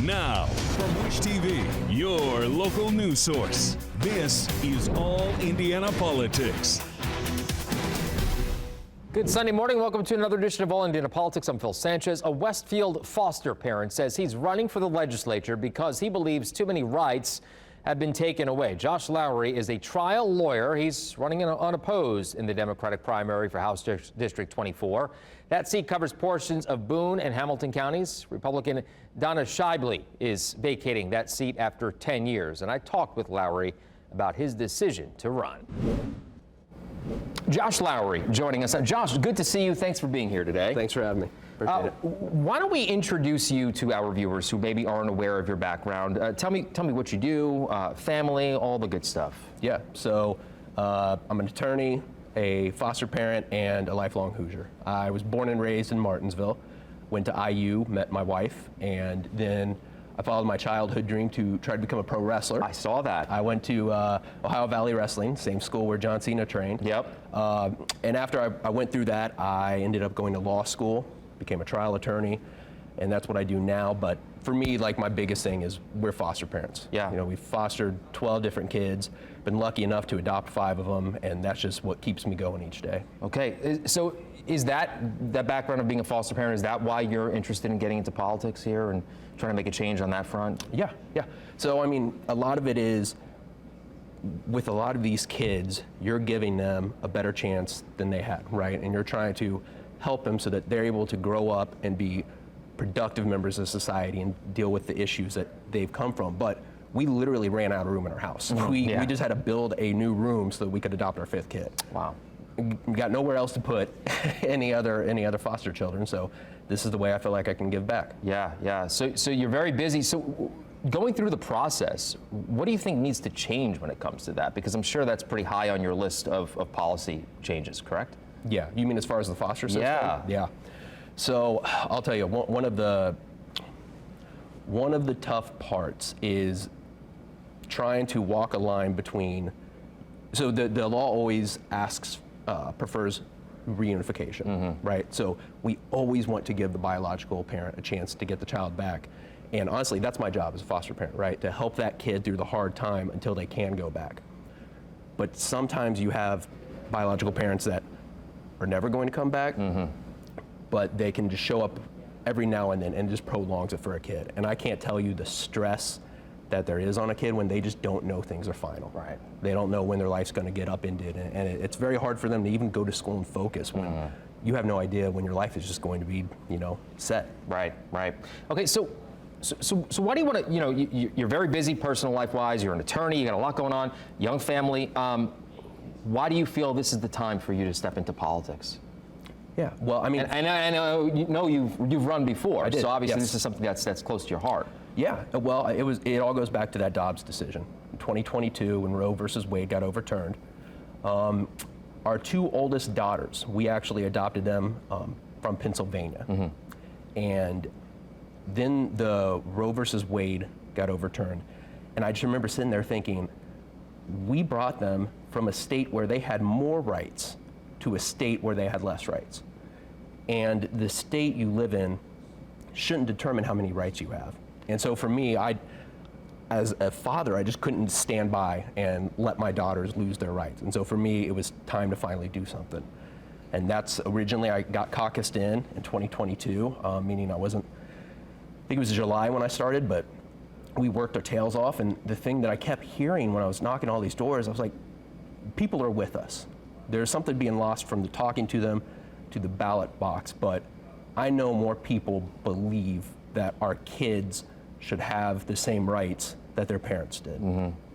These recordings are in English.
Now, from Wish TV, your local news source, this is All Indiana Politics. Good Sunday morning. Welcome to another edition of All Indiana Politics. I'm Phil Sanchez. A Westfield foster parent says he's running for the legislature because he believes too many rights have been taken away. Josh Lowry is a trial lawyer. He's running unopposed in the Democratic primary for House District 24. That seat covers portions of Boone and Hamilton counties. Republican Donna Shibley is vacating that seat after 10 years. And I talked with Lowry about his decision to run. Josh Lowry joining us. Josh, good to see you. Thanks for being here today. Thanks for having me. Appreciate it. Why don't we introduce you to our viewers who maybe aren't aware of your background? Tell me what you do, family, all the good stuff. Yeah, so I'm an attorney, a foster parent, and a lifelong Hoosier. I was born and raised in Martinsville, went to IU, met my wife, and then I followed my childhood dream to try to become a pro wrestler. I saw that. I went to Ohio Valley Wrestling, same school where John Cena trained. Yep. And after I went through that, I ended up going to law school, became a trial attorney, and that's what I do now. But for me, like, my biggest thing is we're foster parents. Yeah. You know, we've fostered 12 different kids, been lucky enough to adopt 5 of them, and that's just what keeps me going each day. Okay, so is that background of being a foster parent, is that why you're interested in getting into politics here and trying to make a change on that front? Yeah. So, I mean, a lot of it is, with a lot of these kids, you're giving them a better chance than they had, right? And you're trying to help them so that they're able to grow up and be productive members of society and deal with the issues that they've come from. But we literally ran out of room in our house. We just had to build a new room so that we could adopt our 5th kid. Wow. We got nowhere else to put any other foster children, so this is the way I feel like I can give back. Yeah. So you're very busy. So going through the process, what do you think needs to change when it comes to that? Because I'm sure that's pretty high on your list of policy changes, correct? Yeah, you mean as far as the foster system? Yeah. So I'll tell you, one of the tough parts is trying to walk a line between, so the law always prefers reunification, right? So we always want to give the biological parent a chance to get the child back. And honestly, that's my job as a foster parent, right? To help that kid through the hard time until they can go back. But sometimes you have biological parents that are never going to come back, but they can just show up every now and then and just prolongs it for a kid. And I can't tell you the stress that there is on a kid when they just don't know things are final. Right. They don't know when their life's going to get upended, and it's very hard for them to even go to school and focus when you have no idea when your life is just going to be, set. Right. Okay, so why do you want to, you're very busy personal life-wise, you're an attorney, you got a lot going on, young family. Why do you feel this is the time for you to step into politics? Yeah, well, I mean, and I know you've run before, I did, so obviously yes. This is something that's close to your heart. Yeah, well, it all goes back to that Dobbs decision in 2022 when Roe versus Wade got overturned. Our 2 oldest daughters, we actually adopted them from Pennsylvania, and then the Roe versus Wade got overturned, and I just remember sitting there thinking, we brought them from a state where they had more rights to a state where they had less rights. And the state you live in shouldn't determine how many rights you have. And so for me, as a father, I just couldn't stand by and let my daughters lose their rights. And so for me, it was time to finally do something. And that's originally, I got caucused in 2022, meaning I think it was July when I started, but we worked our tails off. And the thing that I kept hearing when I was knocking all these doors, I was like, people are with us. There's something being lost from the talking to them to the ballot box, but I know more people believe that our kids should have the same rights that their parents did.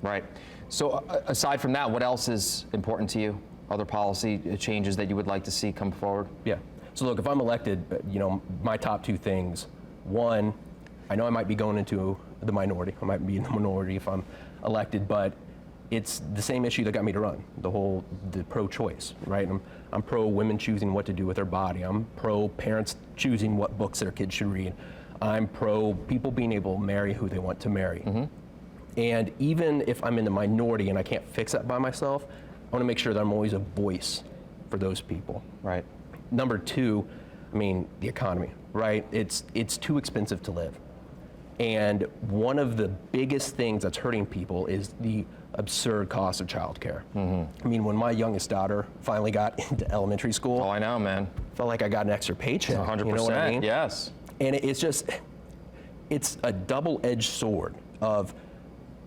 Right. So aside from that, what else is important to you? Other policy changes that you would like to see come forward? Yeah. So look, if I'm elected, my top 2 things. One, I know I might be going into the minority. I might be in the minority if I'm elected, but it's the same issue that got me to run, the pro-choice, right? I'm pro women choosing what to do with their body. I'm pro parents choosing what books their kids should read. I'm pro people being able to marry who they want to marry. And even if I'm in the minority and I can't fix that by myself, I want to make sure that I'm always a voice for those people. Right. Number 2, the economy, right? It's too expensive to live. And one of the biggest things that's hurting people is the absurd cost of childcare. I mean, when my youngest daughter finally got into elementary school, Oh, I know, man. felt like I got an extra paycheck. 100%. You know what I mean? Yes. And it's a double-edged sword of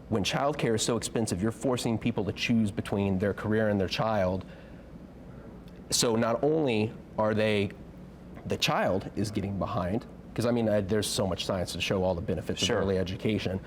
when childcare is so expensive, you're forcing people to choose between their career and their child. So not only are the child is getting behind, because I mean, there's so much science to show all the benefits of early education,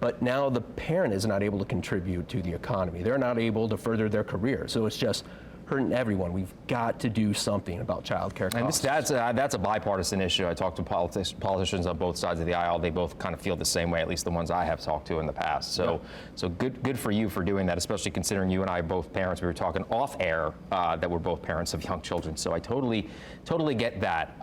but now the parent is not able to contribute to the economy. They're not able to further their career. So it's just hurting everyone. We've got to do something about childcare costs. And that's a bipartisan issue. I talked to politicians on both sides of the aisle. They both kind of feel the same way, at least the ones I have talked to in the past. So, so good for you for doing that, especially considering you and I are both parents. We were talking off air that we're both parents of young children. So I totally get that.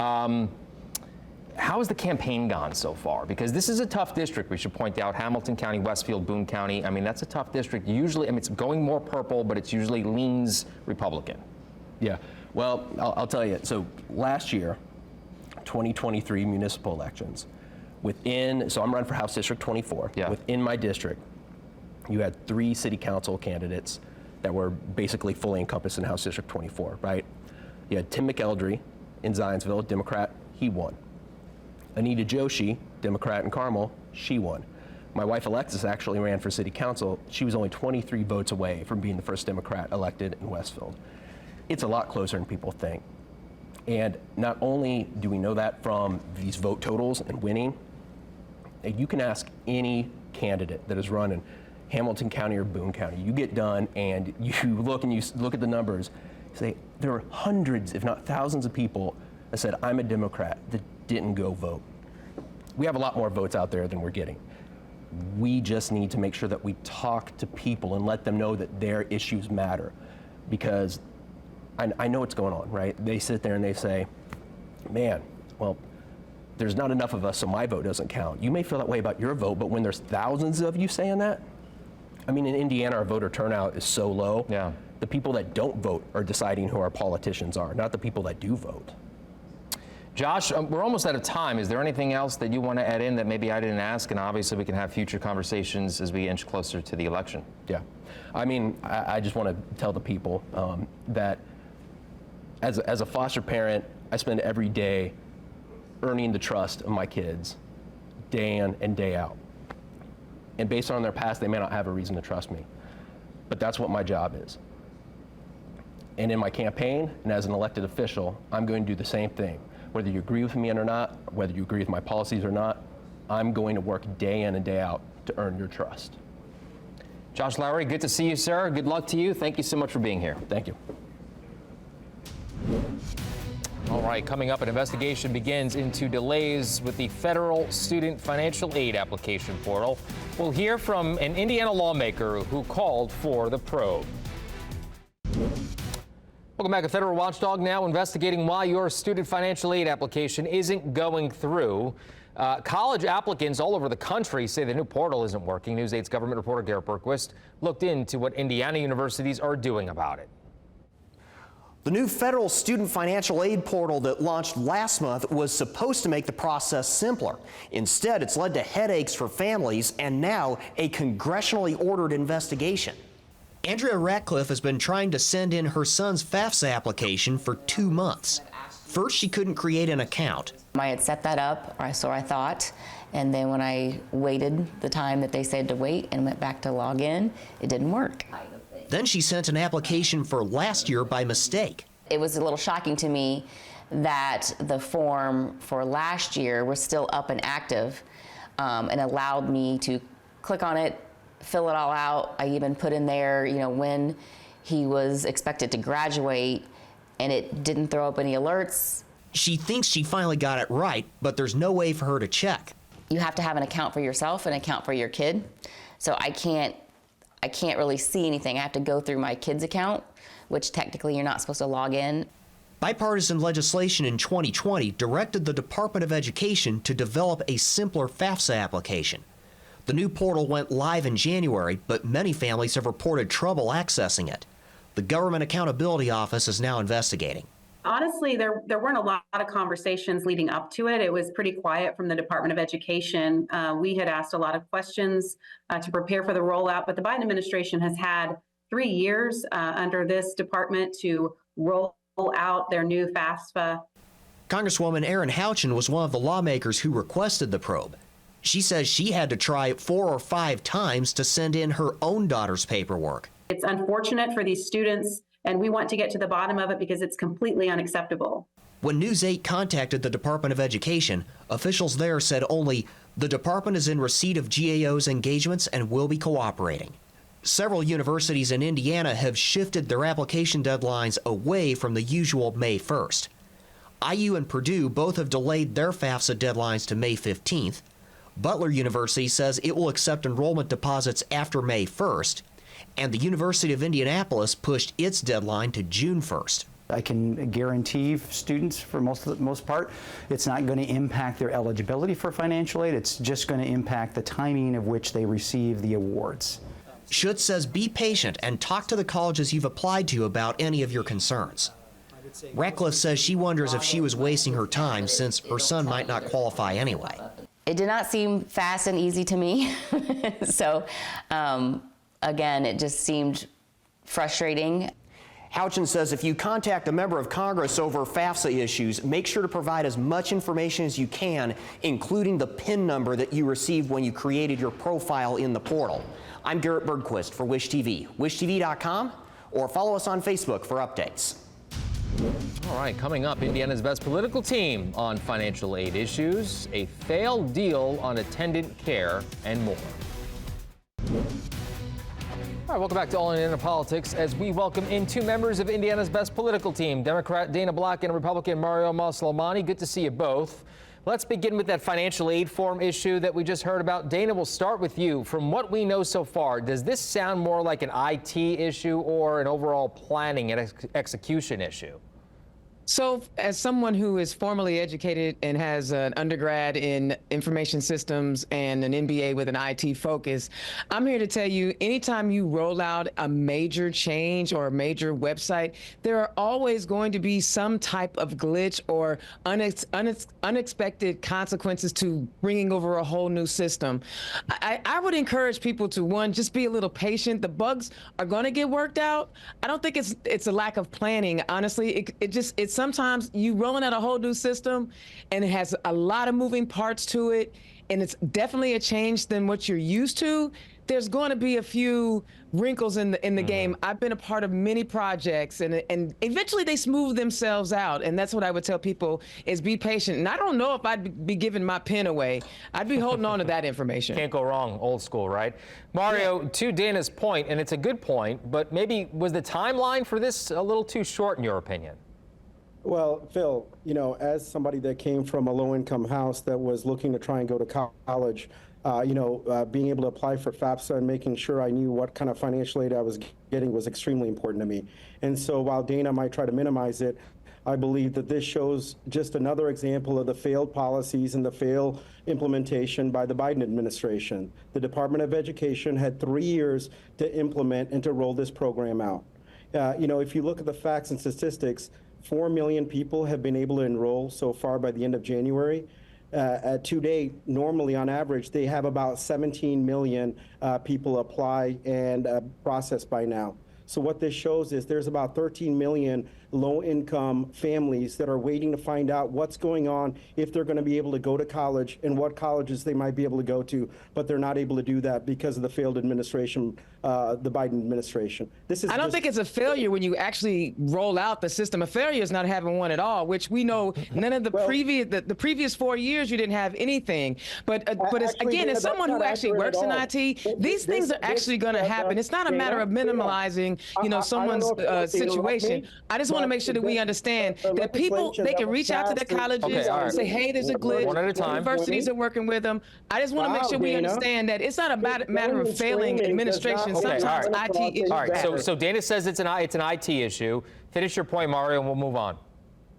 How has the campaign gone so far? Because this is a tough district, we should point out. Hamilton County, Westfield, Boone County. I mean, that's a tough district. Usually, I mean, it's going more purple, but it's usually leans Republican. Yeah, well, I'll tell you. So last year, 2023 municipal elections, so I'm running for House District 24. Yeah. Within my district, you had 3 city council candidates that were basically fully encompassed in House District 24, right? You had Tim McElderry in Zionsville, Democrat, he won. Anita Joshi, Democrat in Carmel, she won. My wife Alexis actually ran for city council. She was only 23 votes away from being the first Democrat elected in Westfield. It's a lot closer than people think. And not only do we know that from these vote totals and winning, you can ask any candidate that is running Hamilton County or Boone County. You get done and you look at the numbers, say there were hundreds, if not thousands of people that said, I'm a Democrat, that didn't go vote. We have a lot more votes out there than we're getting. We just need to make sure that we talk to people and let them know that their issues matter, because I know what's going on, right? They sit there and they say, man, well, there's not enough of us, so my vote doesn't count. You may feel that way about your vote, but when there's thousands of you saying that, I mean, in Indiana, our voter turnout is so low. Yeah. The people that don't vote are deciding who our politicians are, not the people that do vote. Josh, we're almost out of time. Is there anything else that you want to add in that maybe I didn't ask? And obviously we can have future conversations as we inch closer to the election. Yeah. I mean, I just want to tell the people that as a foster parent, I spend every day earning the trust of my kids day in and day out. And based on their past, they may not have a reason to trust me. But that's what my job is. And in my campaign and as an elected official, I'm going to do the same thing. Whether you agree with me or not, whether you agree with my policies or not, I'm going to work day in and day out to earn your trust. Josh Lowry, good to see you, sir. Good luck to you. Thank you so much for being here. Thank you. All right, coming up, an investigation begins into delays with the federal student financial aid application portal. We'll hear from an Indiana lawmaker who called for the probe. Welcome back. A federal watchdog now investigating why your student financial aid application isn't going through. College applicants all over the country say the new portal isn't working. News 8's government reporter Garrett Berquist looked into what Indiana universities are doing about it. The new federal student financial aid portal that launched last month was supposed to make the process simpler. Instead, it's led to headaches for families and now a congressionally ordered investigation. Andrea Ratcliffe has been trying to send in her son's FAFSA application for 2 months. First, she couldn't create an account. I had set that up, or so I thought, and then when I waited the time that they said to wait and went back to log in, it didn't work. Then she sent an application for last year by mistake. It was a little shocking to me that the form for last year was still up and active, and allowed me to click on it, fill it all out. I even put in there, when he was expected to graduate, and it didn't throw up any alerts. She thinks she finally got it right, but there's no way for her to check. You have to have an account for yourself and an account for your kid. So I can't really see anything. I have to go through my kid's account, which technically you're not supposed to log in. Bipartisan legislation in 2020 directed the Department of Education to develop a simpler FAFSA application. The new portal went live in January, but many families have reported trouble accessing it. The Government Accountability Office is now investigating. Honestly, there weren't a lot of conversations leading up to it. It was pretty quiet from the Department of Education. We had asked a lot of questions to prepare for the rollout, but the Biden administration has had 3 years under this department to roll out their new FAFSA. Congresswoman Erin Houchin was one of the lawmakers who requested the probe. She says she had to try 4 or 5 times to send in her own daughter's paperwork. It's unfortunate for these students, and we want to get to the bottom of it because it's completely unacceptable. When News 8 contacted the Department of Education, officials there said only, "The department is in receipt of GAO's engagements and will be cooperating." Several universities in Indiana have shifted their application deadlines away from the usual May 1st. IU and Purdue both have delayed their FAFSA deadlines to May 15th. Butler University says it will accept enrollment deposits after May 1st, and the University of Indianapolis pushed its deadline to June 1st. I can guarantee students, for most part, it's not going to impact their eligibility for financial aid. It's just going to impact the timing of which they receive the awards. Schutz says be patient and talk to the colleges you've applied to about any of your concerns. Ratcliffe says she wonders if she was wasting her time since her son might not qualify anyway. It did not seem fast and easy to me. So, again, it just seemed frustrating. Houchin says if you contact a member of Congress over FAFSA issues, make sure to provide as much information as you can, including the PIN number that you received when you created your profile in the portal. I'm Garrett Bergquist for Wish TV, wishtv.com, or follow us on Facebook for updates. All right, coming up, Indiana's best political team on financial aid issues, a failed deal on attendant care, and more. All right, welcome back to All Indiana Politics as we welcome in 2 members of Indiana's best political team, Democrat Dana Black and Republican Mario Maslamani. Good to see you both. Let's begin with that financial aid form issue that we just heard about. Dana, we'll start with you. From what we know so far, does this sound more like an IT issue or an overall planning and execution issue? So as someone who is formally educated and has an undergrad in information systems and an MBA with an IT focus, I'm here to tell you, anytime you roll out a major change or a major website, there are always going to be some type of glitch or unexpected consequences to bringing over a whole new system. I would encourage people to, one, just be a little patient. The bugs are going to get worked out. I don't think it's a lack of planning. Honestly, it's sometimes you rolling out a whole new system and it has a lot of moving parts to it, and it's definitely a change than what you're used to. There's going to be a few wrinkles in the game. I've been a part of many projects, and eventually they smooth themselves out. And that's what I would tell people is be patient. And I don't know if I'd be giving my pen away. I'd be holding on to that information. Can't go wrong, old school, right? Mario, to Dana's point, and it's a good point, but maybe was the timeline for this a little too short in your opinion? Well, Phil, you know, as somebody that came from a low-income house that was looking to try and go to college, being able to apply for FAFSA and making sure I knew what kind of financial aid I was getting was extremely important to me. And so while Dana might try to minimize it, I believe that this shows just another example of the failed policies and the failed implementation by the Biden administration. The Department of Education had 3 years to implement and to roll this program out. If you look at the facts and statistics, 4 million people have been able to enroll so far by the end of January. To date, normally on average, they have about 17 million people apply and process by now. So what this shows is there's about 13 million low-income families that are waiting to find out what's going on, if they're going to be able to go to college and what colleges they might be able to go to, but they're not able to do that because of the failed administration, the Biden administration. I don't think it's a failure when you actually roll out the system. A failure is not having one at all, which we know none of the previous 4 years you didn't have anything. But as someone who actually works in IT, these things are actually going to happen. It's not a matter of minimalizing, someone's situation. I just want to make sure that we understand that people, they can reach out to their colleges and say, hey, there's a glitch. One at a time. Universities are working with them. I just want to make sure we understand that it's not a matter of failing administration. Sometimes IT issues. All right, so Dana says it's an IT issue. Finish your point, Mario, and we'll move on.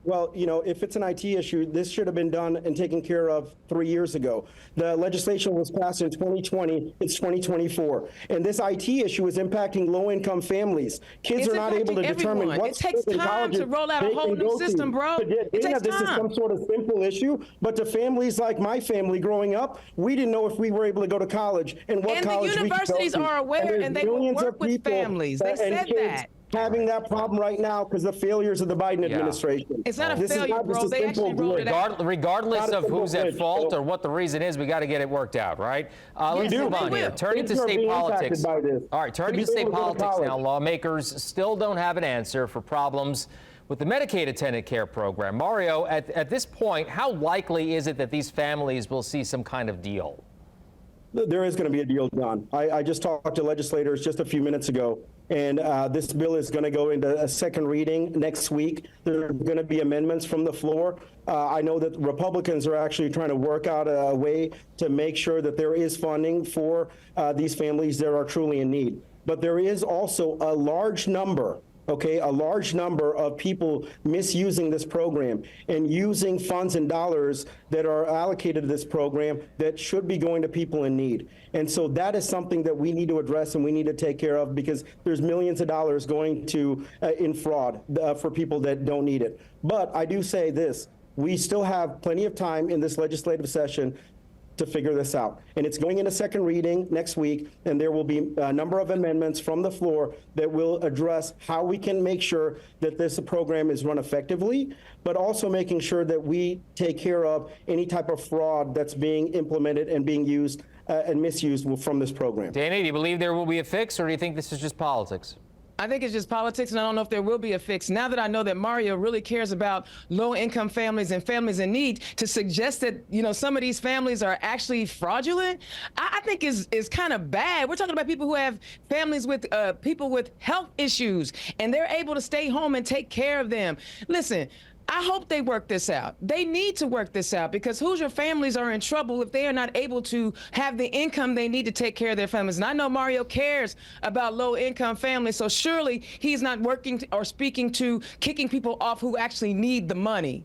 Well, you know, if it's an IT issue, this should have been done and taken care of 3 years ago. The legislation was passed in 2020. It's 2024. And this IT issue is impacting low-income families. Kids It's are not able to impacting determine everyone. what It takes schools and time colleges to roll out a they whole can new go system, to. bro. But It Dana, takes this is time. some sort of simple issue, but to families like my family growing up, we didn't know if we were able to go to college and what And the college we could go universities to. are aware, there's and they will millions work of with people families. They and said kids that. having that problem right now because of failures of the Biden administration. It's not a This is failure, not just bro. a They simple actually rolled glitch. it out. Regardless Not a of who's simple at glitch, fault so- or what the reason is, we got to get it worked out, right? Let's do. move They on here. will. Turning to Kids are state being politics. impacted by this. All right, turning To to be state able to go to politics now. college. Lawmakers still don't have an answer for problems with the Medicaid attendant care program. Mario, at this point, how likely is it that these families will see some kind of deal? There is going to be a deal, John. I just talked to legislators just a few minutes ago, and this bill is going to go into a second reading next week. There are going to be amendments from the floor. I know that Republicans are actually trying to work out a way to make sure that there is funding for these families that are truly in need. But there is also a large number of people misusing this program and using funds and dollars that are allocated to this program that should be going to people in need. And so that is something that we need to address and we need to take care of because there's millions of dollars going to in fraud for people that don't need it. But I do say this, we still have plenty of time in this legislative session to figure this out. And it's going into second reading next week, and there will be a number of amendments from the floor that will address how we can make sure that this program is run effectively, but also making sure that we take care of any type of fraud that's being implemented and being used and misused from this program. Dana, do you believe there will be a fix, or do you think this is just politics? I think it's just politics, and I don't know if there will be a fix. Now that I know that Mario really cares about low-income families and families in need, to suggest that, you know, some of these families are actually fraudulent, I think is kind of bad. We're talking about people who have families with people with health issues, and they're able to stay home and take care of them. Listen, I hope they work this out. They need to work this out because Hoosier families are in trouble if they are not able to have the income they need to take care of their families. And I know Mario cares about low-income families, so surely he's not working or speaking to kicking people off who actually need the money.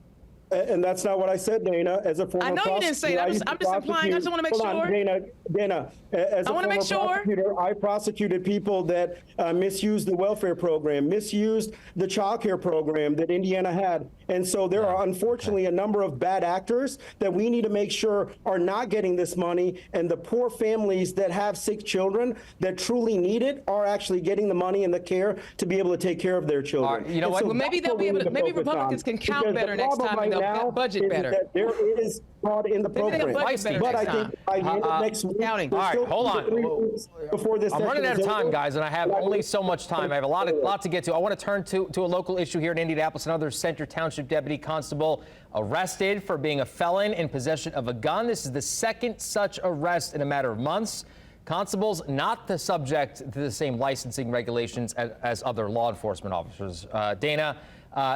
And that's not what I said, Dana. As a former I know you didn't say that. I'm just implying. I just want to make Hold sure. on, Dana, as a former prosecutor, I prosecuted people that misused the welfare program, misused the child care program that Indiana had. And so there are unfortunately a number of bad actors that we need to make sure are not getting this money, and the poor families that have sick children that truly need it are actually getting the money and the care to be able to take care of their children. You know And what? so Well, maybe that's they'll what be we able need to, maybe focus Republicans on. can count Because better the next problem time and right they'll now budget is better. that there is fraud in the Maybe they'll program. budget better But next I think time. by the end of next week, Counting. there's All right, still hold on. 3 weeks before this I'm session running out of is time, over. guys, and I have only so much time. I have a lot to get to. I want to turn to a local issue here in Indianapolis. Another Center Township deputy constable arrested for being a felon in possession of a gun. This is the second such arrest in a matter of months. Constables not the subject to the same licensing regulations as other law enforcement officers. Dana,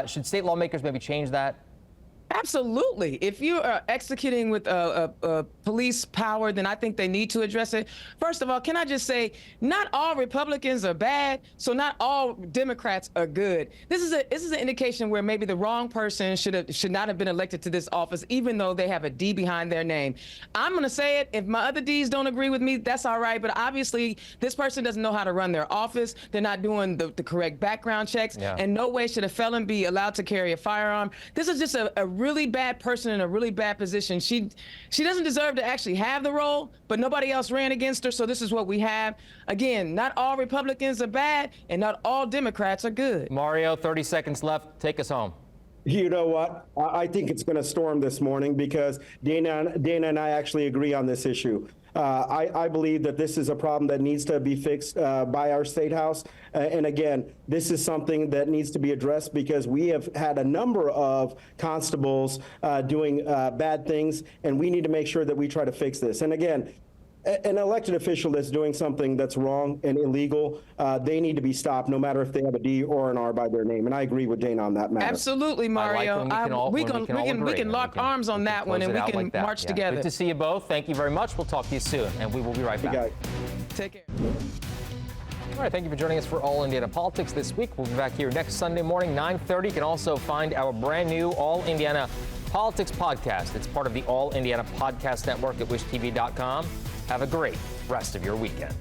should state lawmakers maybe change that? Absolutely. If you are executing with police power, then I think they need to address it. First of all, can I just say, not all Republicans are bad, so not all Democrats are good. This is an indication where maybe the wrong person should not have been elected to this office, even though they have a D behind their name. I'm going to say it. If my other Ds don't agree with me, that's all right. But obviously, this person doesn't know how to run their office. They're not doing the correct background checks. Yeah. And no way should a felon be allowed to carry a firearm. This is just a really bad person in a really bad position. She doesn't deserve to actually have the role, but nobody else ran against her, so this is what we have. Again, not all Republicans are bad, and not all Democrats are good. Mario, 30 seconds left. Take us home. You know what? I think it's going to storm this morning because Dana and I actually agree on this issue. I believe that this is a problem that needs to be fixed by our state house. And again, this is something that needs to be addressed because we have had a number of constables doing bad things, and we need to make sure that we try to fix this. And again, an elected official that's doing something that's wrong and illegal, they need to be stopped, no matter if they have a D or an R by their name. And I agree with Dana on that matter. Absolutely, Mario. We can lock arms on that one, and we can march together. Good to see you both. Thank you very much. We'll talk to you soon, and we will be right back. Guys. Take care. All right, thank you for joining us for All Indiana Politics this week. We'll be back here next Sunday morning, 9:30. You can also find our brand new All Indiana Politics podcast. It's part of the All Indiana Podcast Network at wishtv.com. Have a great rest of your weekend.